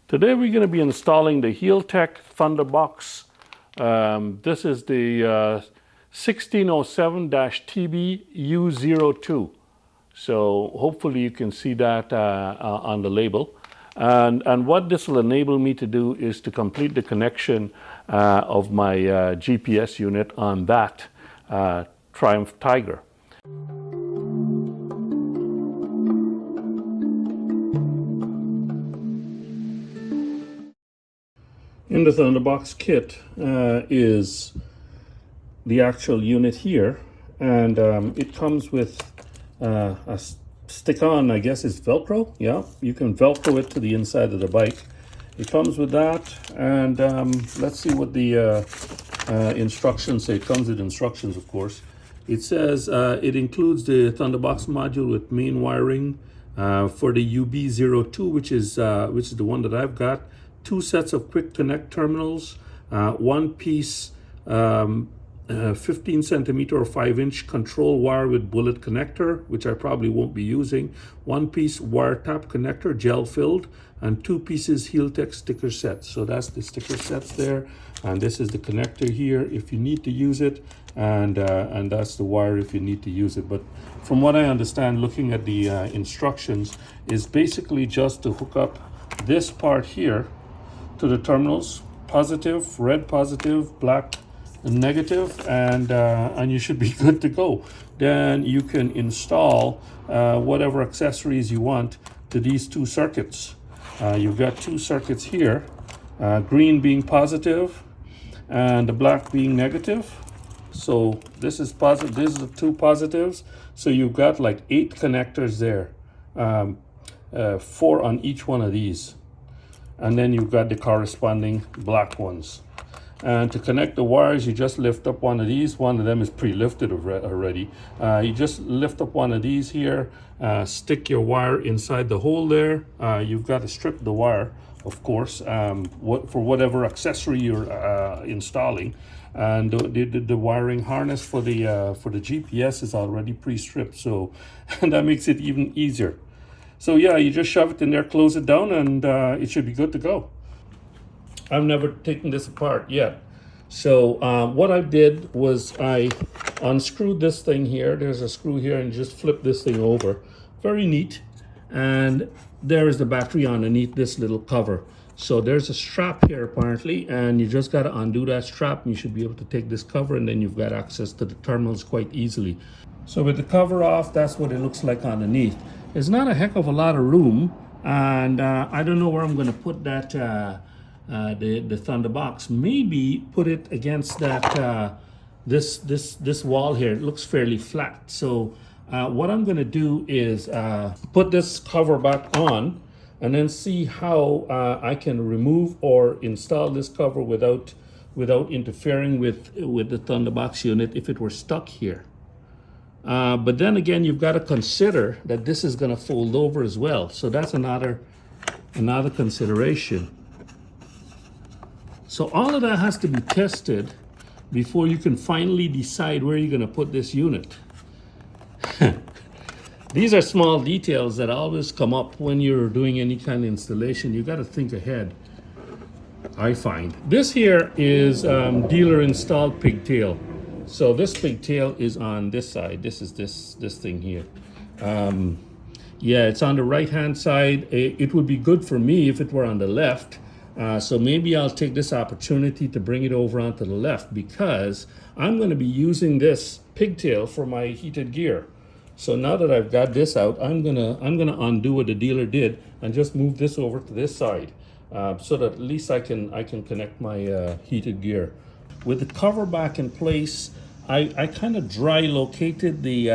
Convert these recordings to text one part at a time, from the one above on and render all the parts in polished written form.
Today we're going to be installing the Healtech Thunderbox. This is the 1607-TB-U02. So hopefully you can see that on the label. And what this will enable me to do is to complete the connection of my GPS unit on that Triumph Tiger. In the Thunderbox kit is the actual unit here, and it comes with a stick-on, I guess it's Velcro. Yeah, you can Velcro it to the inside of the bike. It comes with that, and let's see what the instructions say. It comes with instructions, of course. It says it includes the Thunderbox module with main wiring for the UB02, which is the one that I've got. 2 sets of quick connect terminals, 1 piece 15 centimeter or 5-inch control wire with bullet connector, which I probably won't be using, 1 piece wire tap connector, gel filled, and 2 pieces Healtech sticker sets. So that's the sticker sets there, and this is the connector here if you need to use it, and that's the wire if you need to use it. But from what I understand, looking at the instructions, is basically just to hook up this part here to the terminals, positive, red positive, black negative, and you should be good to go. Then you can install whatever accessories you want to these 2 circuits. You've got 2 circuits here, green being positive and the black being negative. So this is positive, these are the 2 positives. So you've got like 8 connectors there, 4 on each one of these. And then you've got the corresponding black ones. And to connect the wires, you just lift up one of these. One of them is pre-lifted already. You just lift up one of these here, stick your wire inside the hole there. You've got to strip the wire, of course, for whatever accessory you're installing. And the wiring harness for the GPS is already pre-stripped, so that makes it even easier. So yeah, you just shove it in there, close it down, and it should be good to go. I've never taken this apart yet. So what I did was I unscrewed this thing here. There's a screw here, and just flip this thing over. Very neat. And there is the battery underneath this little cover. So there's a strap here apparently, and you just got to undo that strap, and you should be able to take this cover, and then you've got access to the terminals quite easily. So with the cover off, that's what it looks like underneath. There's not a heck of a lot of room, and I don't know where I'm going to put that the Thunderbox. Maybe put it against that this wall here. It looks fairly flat. So what I'm going to do is put this cover back on, and then see how I can remove or install this cover without interfering with the Thunderbox unit if it were stuck here. But then again, you've got to consider that this is going to fold over as well. So that's another consideration. So all of that has to be tested before you can finally decide where you're going to put this unit. These are small details that always come up when you're doing any kind of installation. You got to think ahead, I find. This here is dealer installed pigtail. So this pigtail is on this side. This is this thing here. Yeah, it's on the right hand side. It would be good for me if it were on the left. So maybe I'll take this opportunity to bring it over onto the left, because I'm going to be using this pigtail for my heated gear. So now that I've got this out, I'm gonna undo what the dealer did and just move this over to this side, so that at least I can connect my heated gear. With the cover back in place, I kind of dry located the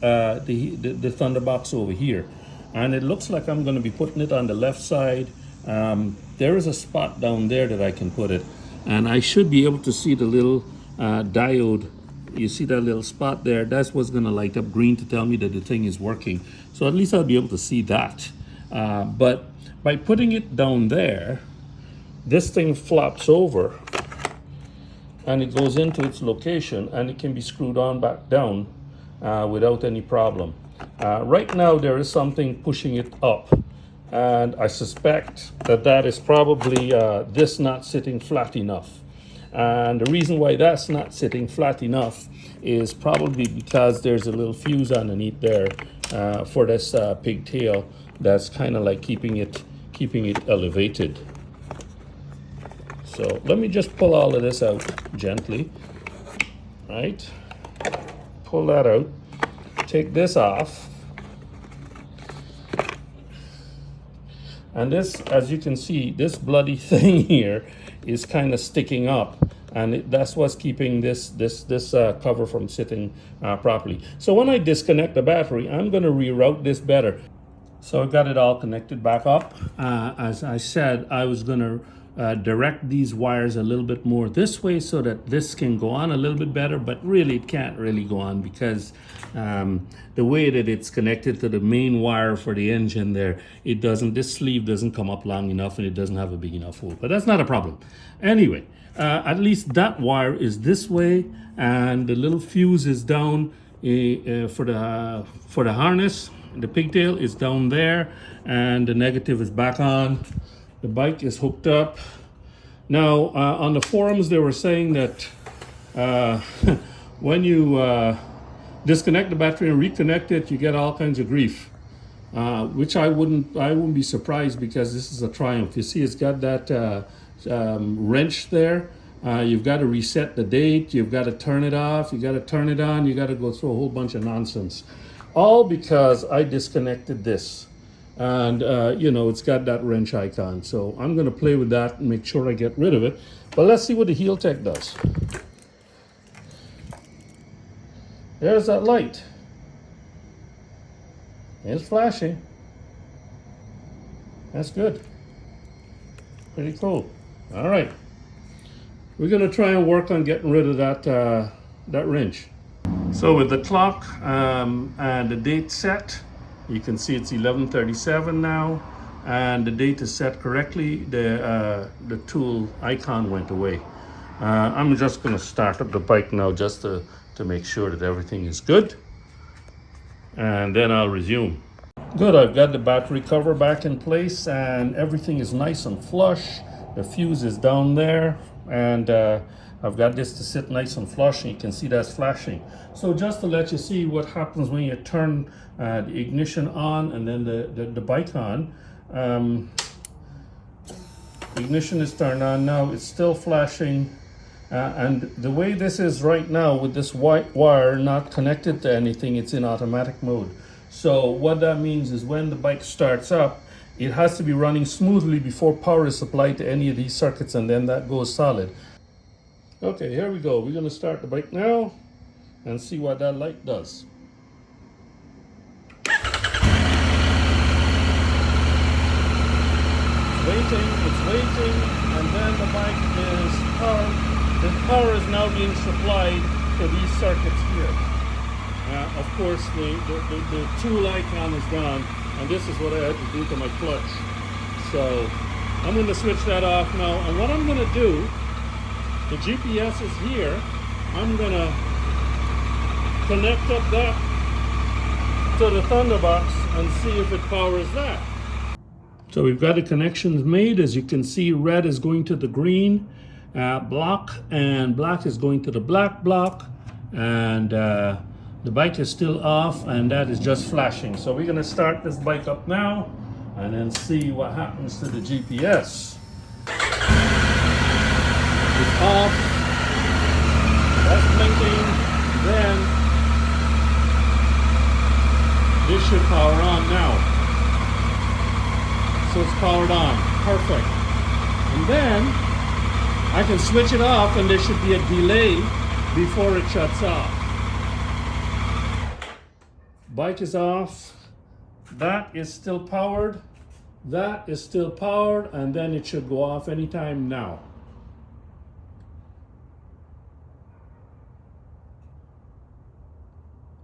Thunderbox over here, and it looks like I'm going to be putting it on the left side. There is a spot down there that I can put it, and I should be able to see the little diode. You see that little spot there? That's what's going to light up green to tell me that the thing is working. So at least I'll be able to see that. But by putting it down there, this thing flops over, and it goes into its location, and it can be screwed on back down without any problem. Right now there is something pushing it up, And I suspect that that is probably this not sitting flat enough. And the reason why that's not sitting flat enough is probably because there's a little fuse underneath there for this pigtail that's kind of like keeping it elevated. So let me just pull all of this out gently, right? Pull that out, take this off. And this, as you can see, this bloody thing here is kind of sticking up, and that's what's keeping this cover from sitting properly. So when I disconnect the battery, I'm going to reroute this better. So I got it all connected back up. As I said, I was going to direct these wires a little bit more this way so that this can go on a little bit better, but really it can't really go on because the way that it's connected to the main wire for the engine there, this sleeve doesn't come up long enough and it doesn't have a big enough hole, but that's not a problem. Anyway, at least that wire is this way, and the little fuse is down for the harness. The pigtail is down there, and the negative is back on. The bike is hooked up. Now, on the forums, they were saying that when you disconnect the battery and reconnect it, you get all kinds of grief, which I wouldn't be surprised, because this is a Triumph. You see, it's got that wrench there. You've got to reset the date. You've got to turn it off. You got to turn it on. You got to go through a whole bunch of nonsense, all because I disconnected this. And it's got that wrench icon. So I'm going to play with that and make sure I get rid of it. But let's see what the Healtech does. There's that light. It's flashing. That's good. Pretty cool. All right. We're going to try and work on getting rid of that wrench. So with the clock and the date set, you can see it's 11:37 now, and the date is set correctly. The tool icon went away. I'm just going to start up the bike now just to make sure that everything is good, and then I'll resume. Good, I've got the battery cover back in place and everything is nice and flush. The fuse is down there, and I've got this to sit nice and flush, and you can see that's flashing. So just to let you see what happens when you turn the ignition on and then the bike on. Ignition is turned on now, it's still flashing. And the way this is right now, with this white wire not connected to anything, it's in automatic mode. So what that means is when the bike starts up, it has to be running smoothly before power is supplied to any of these circuits, and then that goes solid. Okay, here we go. We're going to start the bike now and see what that light does. It's waiting, and then the bike is powered. The power is now being supplied to these circuits here. Of course, the tool icon is gone, and this is what I had to do to my clutch. So I'm going to switch that off now, and what I'm going to do, the GPS is here, I'm going to connect up that to the Thunderbox and see if it powers that. So we've got the connections made. As you can see, red is going to the green block, and black is going to the black block, and the bike is still off, and that is just flashing. So we're going to start this bike up now and then see what happens to the GPS. It's off, that's blinking, then this should power on now. So it's powered on, perfect. And then I can switch it off, and there should be a delay before it shuts off. Bike is off, that is still powered, that is still powered, and then it should go off anytime now.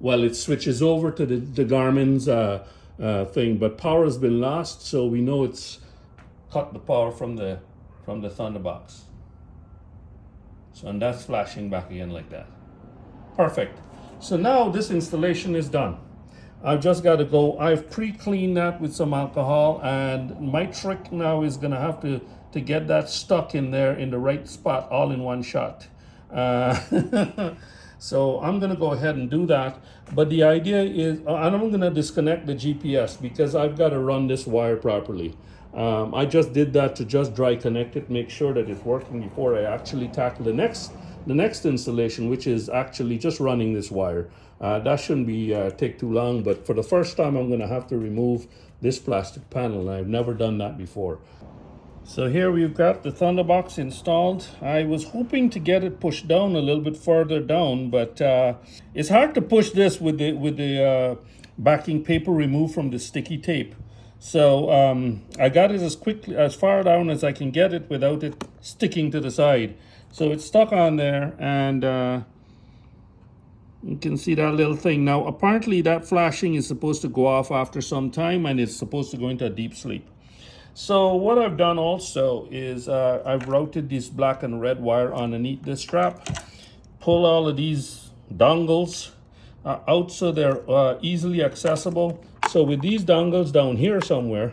Well, it switches over to the Garmin's thing, but power has been lost, so we know it's cut the power from the Thunderbox. So, and that's flashing back again like that. Perfect. So now this installation is done. I've just got to go. I've pre-cleaned that with some alcohol, and my trick now is going to have to get that stuck in there in the right spot all in one shot. So I'm going to go ahead and do that. But the idea is, and I'm going to disconnect the GPS because I've got to run this wire properly. I just did that to just dry connect it, make sure that it's working before I actually tackle the next installation, which is actually just running this wire. That shouldn't be take too long, but for the first time I'm going to have to remove this plastic panel, and I've never done that before. So here we've got the Thunderbox installed. I was hoping to get it pushed down a little bit further down, but it's hard to push this with the backing paper removed from the sticky tape. So I got it as far down as I can get it without it sticking to the side. So it's stuck on there, and you can see that little thing. Now apparently that flashing is supposed to go off after some time, and it's supposed to go into a deep sleep. So what I've done also is I've routed this black and red wire underneath this strap, pull all of these dongles out so they're easily accessible. So with these dongles down here somewhere,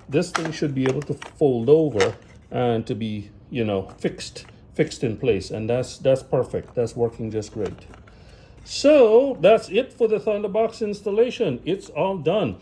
this thing should be able to fold over and to be, you know, fixed in place, and that's perfect. That's working just great. So that's it for the Thunderbox installation. It's all done.